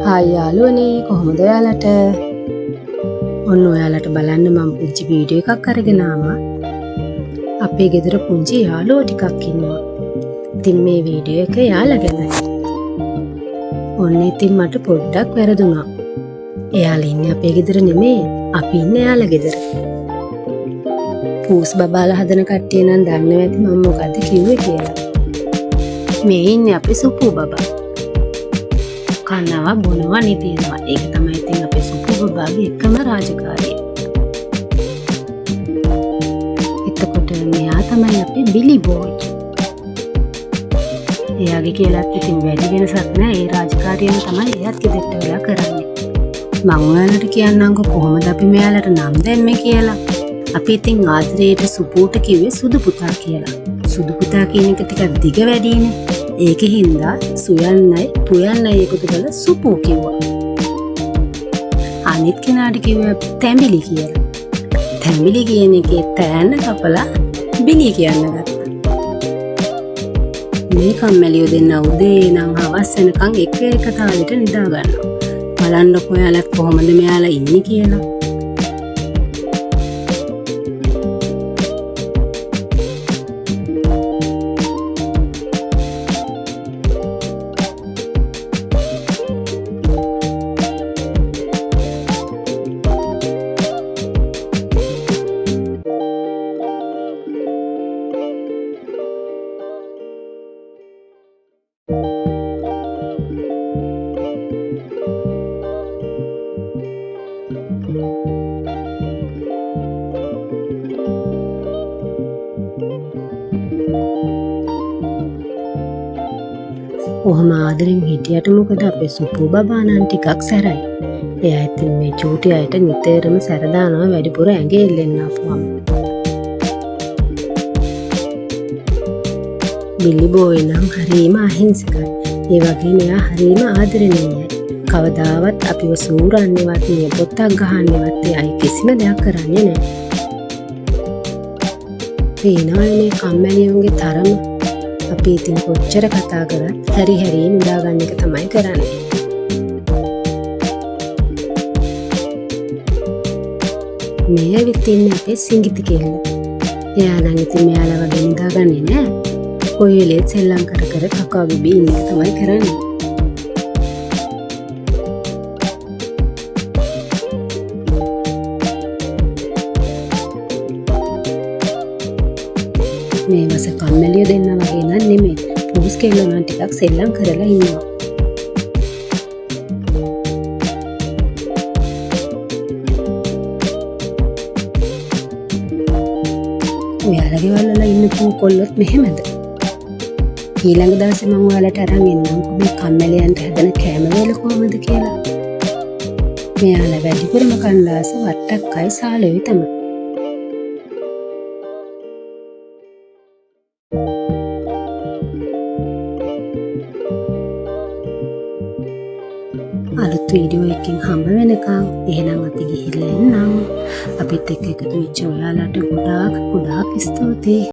Hi යාළුවනේ කොහොමද ඔයාලට? ඔන්න ඔයාලට බලන්න මම පුංචි වීඩියෝ එකක් අරගෙන ආවා. අපේ ගෙදර පුංචි යාළුවෝ ටිකක් ඉන්නවා. ඉතින් මේ වීඩියෝ එක යාළුවා ගැනයි. ඔන්න ඉතින් මට පොඩ්ඩක් වැරදුනා. එයාලා ඉන්නේ අපේ ගෙදර නෙමෙයි. අපි ඉන්නේ එයාලා ගෙදර. පූස් බබාලා හදන කට්ටිය නම් දන්නවා ඇති මම මොකද්ද කිව්වේ කියලා. මේ ඉන්නේ අපේ සුපු බබා. කනවා බොනවා නිදිනවා. ඒක තමයි ඉතින් අපේ සුපු බබාගේ එකම රාජකාරිය. එතකොට මෙයා තමයි අපේ බිලි බෝයි. එයාගේ කියලාත් ඉතින් වැඩි වෙනසක් නැහැ. ඒ රාජකාරියම තමයි එයාත් ගෙදරට වෙලා කරන්නේ. මම ඔයාලට කියන්නම්කෝ කොහොමද අපි මෙයාලට නම් දැම්මේ කියලා. අපි ඉතින් ආදරේට සුපුට කිව්වේ සුදු පුතා කියලා. සුදු පුතා කියන එක ටිකක් දිග වැඩිනේ. ඒකෙ හින්දා සුයන්නයි පුයන්නයි එකතු කරලා සුපු කිව්වා. අනිත් කෙනාට කිව්වේ තැඹිලි කියලා. තැඹිලි කියන එකේ තෑන්න කපලා බිලි කියන්න ගත්තා. මේ කම්මැලියෝ දෙන්න උදේ ඉඳන් හවස වෙනකන් එක තාලෙට නිදා ගන්නවා. බලන්නකො ඔයාලත් කොහොමද මෙයාලා ඉන්නේ කියලා. ඔහොම ආදරෙන් හිටියට මොකද අපේ සුපු බබා නම් ටිකක් සැරයි. එයා ඉතින් මේ චූටි අයට නිතරම සැර දානවා වැඩිපුර ඇඟේ එල්ලෙන්න ආපුවම. බිලි බෝයි නම් හරිම අහිංසකයි. ඒ වගේම එයා හරිම ආදරණීයයි. කවදාවත් අපිව සූරන්නේවත් නියපොත්තක් ගහන්නේවත් එයා කිසිම දෙයක් කරන්නේ නැහැ. පේනවනේ මේ කම්මැලියන්ගේ තරම. අපි ඉතින් කොච්චර කතා කරත් හැරි නිදා ගන්න එක තමයි කරන්නේ. මේ ඇවිත් ඉන්නේ අපේ සිංගිති කෙල්ල. එයා නම් ඉතින් මෙයාලා වගේ නිදාගන්නේ නෑ. කොයි වෙලේත් සෙල්ලම් කර කකා බිබී ඉන්න එක තමයි කරන්නේ. මේ වස කම්මැලිය දෙන්න වගේ නම් නෙමෙයි. පූස් කෙල්ලෝ නම් ටිකක් සෙල්ලම් කරලා ඉන්නවා. ඔයාලගේ වලලා ඉන්න පූ කොල්ලොත් මෙහෙමද? ඊළඟ දවසේ මම ඔයාලට අරන් එන්නම් මේ කම්මැලියන්ට හදන කෑම වේල කොහමද කියලා. මෙයාලා වැඩිපුරම කණ්ඩාස වට්ටක්කයි සාලෙවි තමයි. අලුත් වීඩියෝ එකකින් හම්බ වෙනකම් එහෙනම් අපි ගිහිල්ලා එන්නම්. අපිත් එක්ක එකතු වෙච්ච ඔයාලට ගොඩාක් ස්තුතියි.